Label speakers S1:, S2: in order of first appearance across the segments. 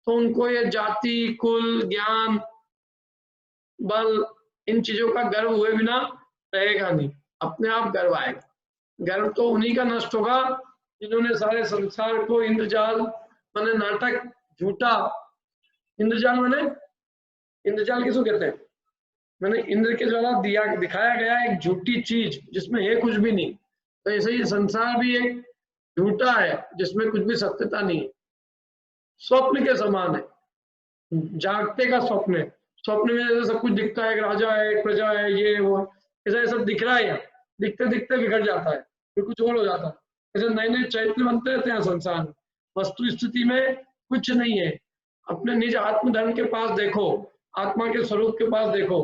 S1: तो उनको ये जाति, कुल, ज्ञान, बल, इन चीजों का गर्व हुए बिना रहेगा नहीं, अपने आप गर्व आएगा। गर्व तो उन्हीं का नष्ट होगा जिन्होंने सारे संसार को इंद्रजाल माने नाटक, झूठा इंद्रजाल माने, इंद्रजाल किसको कहते हैं, मैंने इंद्र के द्वारा दिखाया गया एक झूठी चीज जिसमें है कुछ भी नहीं। तो ऐसे ही संसार भी एक झूठा है जिसमें कुछ भी सत्यता नहीं है, स्वप्न के समान है, जागते का स्वप्न है। स्वप्न में जैसे सब कुछ दिखता है, एक राजा है, एक प्रजा है, ये वो, ऐसा सब दिख रहा है, दिखते दिखते बिगड़ जाता है, फिर कुछ और हो जाता है। ऐसे नए नए चैतन्य बनते रहते हैं संसार में, वस्तु स्थिति में कुछ नहीं है। अपने निज आत्मधर्म के पास देखो, आत्मा के स्वरूप के पास देखो,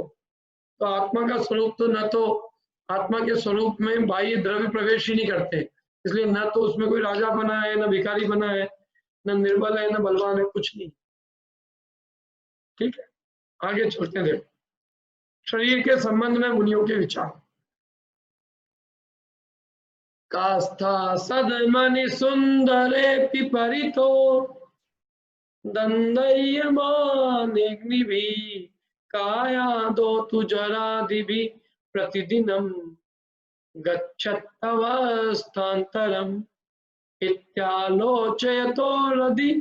S1: तो आत्मा का स्वरूप तो न तो आत्मा के स्वरूप में बाह्य द्रव्य प्रवेश ही नहीं करते, इसलिए न तो उसमें कोई राजा बना है, न भिखारी बना है, न निर्बल है, न बलवान है, कुछ नहीं। ठीक है, आगे चलते हैं। देखो शरीर के संबंध में मुनियों के विचार। कास्था सदमनि सुंदरे पिपरितो दंदयमानेग्निभि काया दो तुजरादिभि प्रतिदिनम गच्छत्तवस्थान्तरम् इत्यालोचयतो हृदि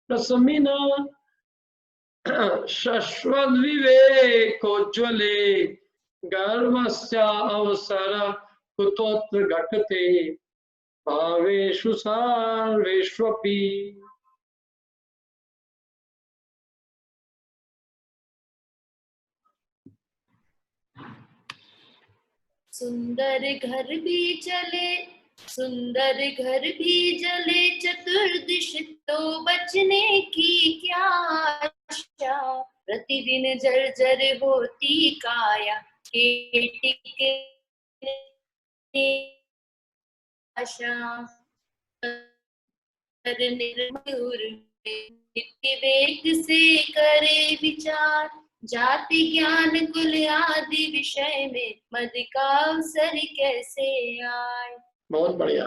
S1: प्रशमिना शश्वद्विवेकोज्ज्वले गर्वस्य अवसर कुतोऽत्र घटते भावेषु सर्वेष्वपि।
S2: सुंदर घर भी चले, सुंदर घर भी जले, चतुर्दिश तो बचने की क्या आशा। प्रतिदिन जर्जर होती काया, टिके आशा। नित्य वेग से करे विचार, जाति ज्ञान कुल आदि विषय में मद का अवसर कैसे आए।
S1: बहुत बढ़िया।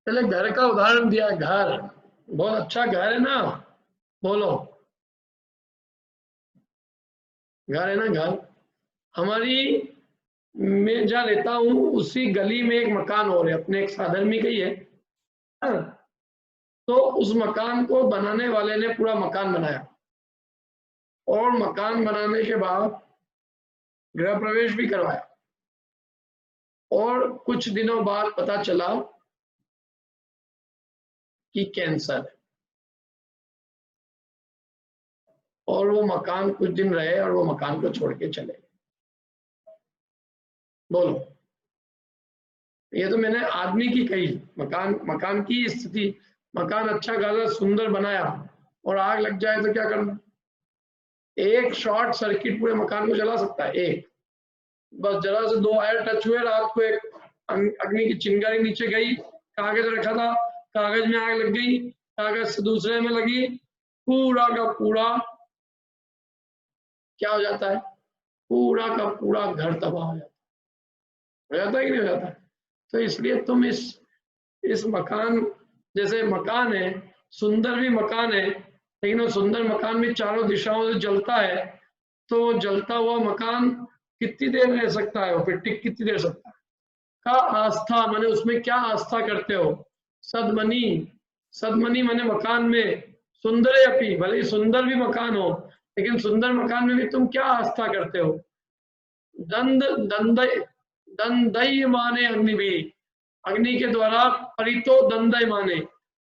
S1: पहले घर का उदाहरण दिया, घर बहुत अच्छा घर है ना, बोलो घर है ना। घर हमारी, मैं जहाँ रहता हूँ उसी गली में एक मकान और है, अपने एक साधर्मी का ही है। तो उस मकान को बनाने वाले ने पूरा मकान बनाया और मकान बनाने के बाद गृह प्रवेश भी करवाया, और कुछ दिनों बाद पता चला कि कैंसर है, और वो मकान कुछ दिन रहे और वो मकान को छोड़ के चले। बोलो, ये तो मैंने आदमी की कही, मकान की स्थिति। मकान अच्छा खासा सुंदर बनाया और आग लग जाए तो क्या करना। एक शॉर्ट सर्किट पूरे मकान को जला सकता है, एक बस जरा से दो वायर टच हुए, रात को एक अग्नि की चिंगारी नीचे गई, कागज रखा था, कागज में आग लग गई, कागज से दूसरे में लगी, पूरा का पूरा क्या हो जाता है, पूरा का पूरा घर तबाह हो जाता है कि नहीं हो जाता है। तो इसलिए तुम इस मकान, जैसे मकान है, सुंदर भी मकान है, लेकिन वो सुंदर मकान भी चारों दिशाओं से जलता है, तो जलता हुआ मकान कितनी देर रह सकता है, वो फिर टिक कितनी देर सकता है। का आस्था माने उसमें क्या आस्था करते हो। सदमनी, सदमनी माने मकान में, सुंदर अपी, भले ही सुंदर भी मकान हो, लेकिन सुंदर मकान में भी तुम क्या आस्था करते हो। दंद दंदय माने अग्नि भी, अग्नि के द्वारा परितो दंदय माने,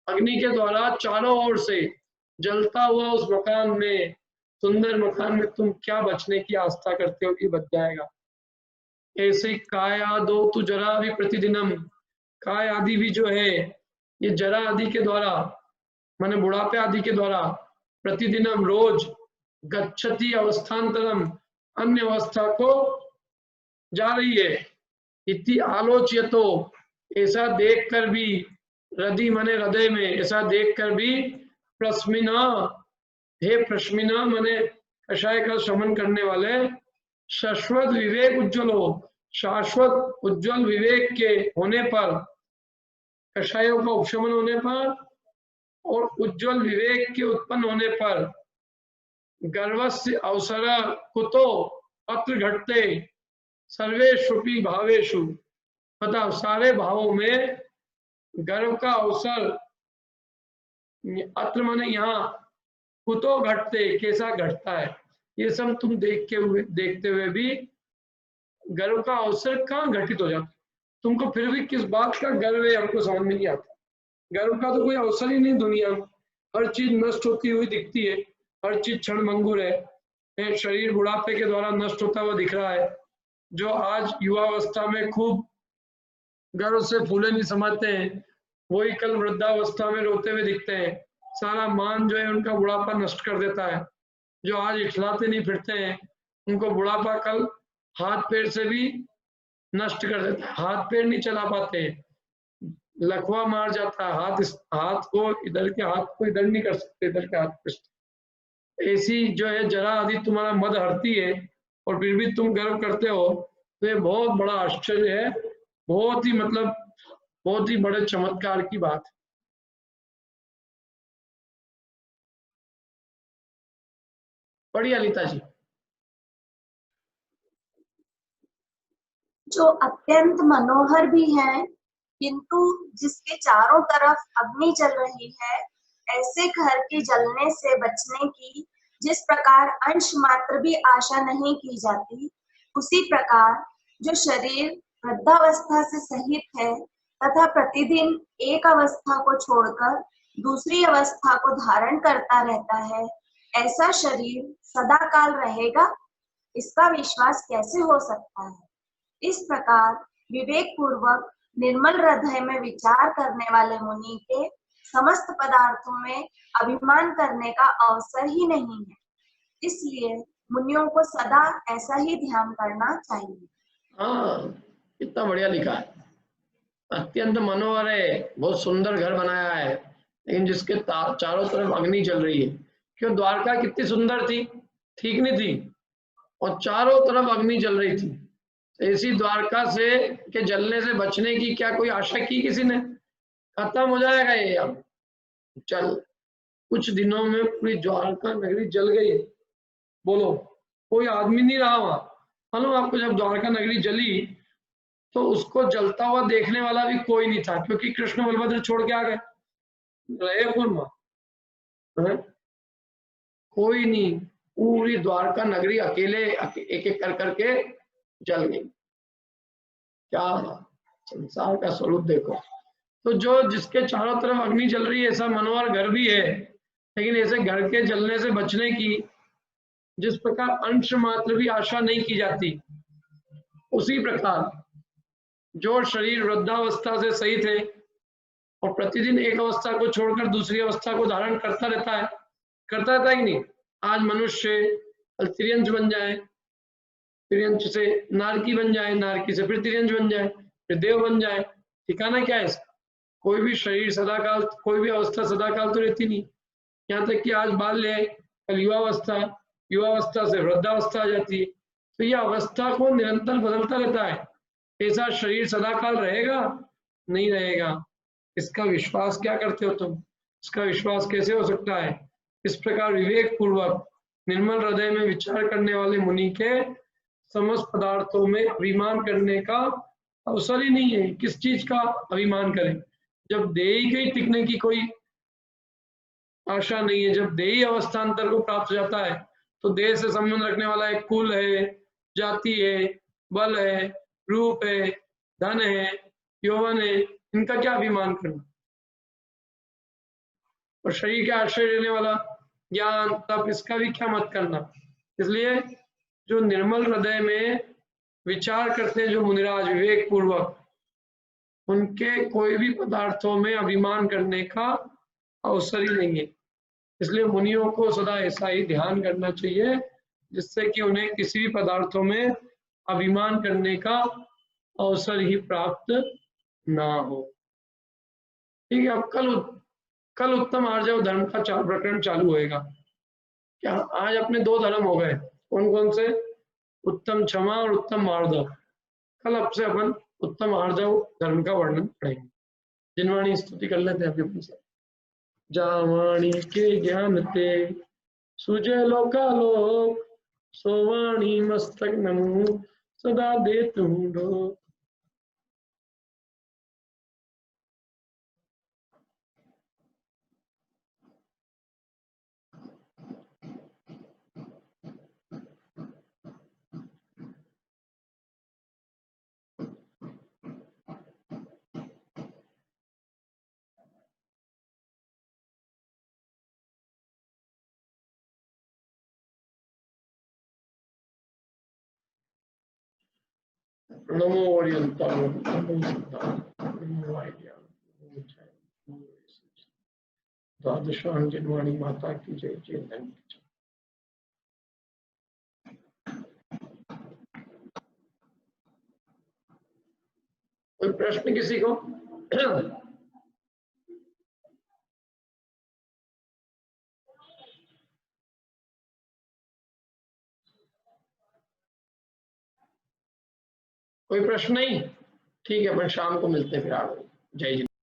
S1: अग्नि के द्वारा चारों ओर से जलता हुआ उस मकान में, सुंदर मकान में तुम क्या बचने की आस्था करते हो कि बच जाएगा। ऐसे काया दो तु जरा भी प्रतिदिनम, काय आदि भी जो है ये जरा आदि के द्वारा माने बुढ़ापे आदि के द्वारा प्रतिदिनम रोज गच्छति अवस्थान्तरम, अन्य अवस्था को जा रही है। इति आलोच्यतो, ऐसा देखकर भी, हृदय माने हृदय में, ऐसा देखकर भी प्रश्मिना, हे प्रश्मिना माने कषाय का शमन करने वाले, शाश्वत विवेक उज्ज्वल हो, शाश्वत उज्ज्वल विवेक के होने पर, कषायों का उपशमन होने पर और उज्जवल विवेक के उत्पन्न होने पर गर्वस्य अवसर कुतो अत्र घटते सर्वेषुपि भावेषु, बताओ सारे भावों में गर्व का अवसर अत्र माने यहाँ, कुतो घटते कैसा घटता है, ये सब तुम देखते हुए भी गर्व का अवसर कहाँ घटित हो जाता, तुमको फिर भी किस बात का गर्व है हमको समझ में नहीं आता। गर्व का तो कोई अवसर ही नहीं दुनिया में, हर चीज नष्ट होती हुई दिखती है, हर चीज क्षणभंगुर है, शरीर बुढ़ापे के द्वारा नष्ट होता हुआ दिख रहा है। जो आज युवावस्था में खूब गर्व से फूले नहीं समाते हैं, वही कल वृद्धावस्था में रोते हुए दिखते हैं। सारा मान जो है उनका बुढ़ापा नष्ट कर देता है। जो आज इठलाते नहीं फिरते हैं, उनको बुढ़ापा कल हाथ पैर से भी नष्ट कर देता है, हाथ पैर नहीं चला पाते, लकवा मार जाता है, हाथ को इधर के हाथ को इधर नहीं कर सकते, इधर के हाथ पे। ऐसी जो है जरा आदि तुम्हारा मद हरती है और फिर भी तुम गर्व करते हो, तो ये बहुत बड़ा आश्चर्य है, बहुत ही मतलब बहुत ही बड़े चमत्कार की बात है। बढ़िया ललिता जी।
S3: जो अत्यंत मनोहर भी है, किंतु जिसके चारों तरफ अग्नि जल रही है, ऐसे घर के जलने से बचने की जिस प्रकार अंश मात्र भी आशा नहीं की जाती, उसी प्रकार जो शरीर वृद्धावस्था से सहित है तथा प्रतिदिन एक अवस्था को छोड़कर दूसरी अवस्था को धारण करता रहता है, ऐसा शरीर सदा काल रहेगा, इसका विश्वास कैसे हो सकता है। इस प्रकार विवेक पूर्वक निर्मल हृदय में विचार करने वाले मुनि के समस्त पदार्थों में अभिमान करने का अवसर ही नहीं है। इसलिए मुनियों को सदा ऐसा ही ध्यान करना चाहिए।
S1: हाँ, कितना बढ़िया लिखा है, अत्यंत मनोहर है, बहुत सुंदर घर बनाया है, लेकिन जिसके चारों तरफ अग्नि जल रही है। क्यों, द्वारका कितनी सुंदर थी, ठीक नहीं थी, और चारों तरफ अग्नि जल रही थी। ऐसी द्वारका से के जलने से बचने की क्या कोई आशा की किसी ने, खत्म हो जाएगा ये अब, चल कुछ दिनों में पूरी द्वारका नगरी जल गई, बोलो कोई आदमी नहीं रहा वहां। मालूम आपको, जब द्वारका नगरी जली तो उसको जलता हुआ देखने वाला भी कोई नहीं था, क्योंकि कृष्ण बलभद्र छोड़ के आ गए, रहे कोई नहीं, पूरी द्वारका नगरी अकेले एक एक कर करके जल गई। क्या संसार का स्वरूप देखो। तो जो जिसके चारों तरफ अग्नि जल रही है, ऐसा मनोहर घर भी है, लेकिन ऐसे घर के जलने से बचने की जिस प्रकार अंश मात्र भी आशा नहीं की जाती, उसी प्रकार जो शरीर वृद्धावस्था से सहित है और प्रतिदिन एक अवस्था को छोड़कर दूसरी अवस्था को धारण करता रहता है कि नहीं। आज मनुष्य तिर्यंश बन जाए, तिर्यंश से नारकी बन जाए, नारकी से फिर तिर्यंश बन जाए, फिर देव बन जाए, ठिकाना क्या है इसका। कोई भी शरीर सदाकाल, कोई भी अवस्था सदाकाल तो रहती नहीं। यहाँ तक कि आज बाल्य है, कल युवावस्था, युवावस्था से वृद्धावस्था आ जाती है, तो यह अवस्था को निरंतर बदलता रहता है। ऐसा शरीर सदाकाल रहेगा नहीं रहेगा, इसका विश्वास क्या करते हो तुम, इसका विश्वास कैसे हो सकता है। इस प्रकार विवेक पूर्वक निर्मल हृदय में विचार करने वाले मुनि के समस्त पदार्थों में अभिमान करने का अवसर ही नहीं है। किस चीज का अभिमान करें, जब देही के टिकने की कोई आशा नहीं है, जब देही अवस्थान्तर को प्राप्त हो जाता है, तो देह से संबंध रखने वाला एक कुल है, जाति है, बल है, रूप है, धन है, यौवन है, इनका क्या अभिमान करना। और शरीर के आश्रय लेने वाला ज्ञान तप, इसका भी क्या मत करना। इसलिए जो निर्मल हृदय में विचार करते हैं जो मुनिराज विवेक पूर्वक, उनके कोई भी पदार्थों में अभिमान करने का अवसर ही नहीं है। इसलिए मुनियों को सदा ऐसा ही ध्यान करना चाहिए जिससे कि उन्हें किसी भी पदार्थों में अभिमान करने का अवसर ही प्राप्त ना हो। ठीक है, अब कल उत्तम आर्जव धर्म का प्रकरण चालू होएगा। क्या आज अपने दो धर्म हो गए, कौन कौन से, उत्तम क्षमा और उत्तम मार्दव। कल अब से अपन उत्तम आर्जव धर्म का वर्णन पढ़ेंगे। जिनवाणी स्तुति कर लेते हैं अभी अपन से। जहाँ वाणी के ज्ञान ते सुजे लोकालोक, सो वाणी मस्तक नमु सदा देत हूँ ढोक। नमो ओरियंताल, नमो सिद्धांत, नमो आइडिया, नमो जय, नमो रिसर्च। द्वादशांग जिनवाणी माता की जय, जय धन की जय। कोई प्रश्न किसी को? कोई प्रश्न नहीं? ठीक है, अपन शाम को मिलते हैं फिर आगे। जय जी।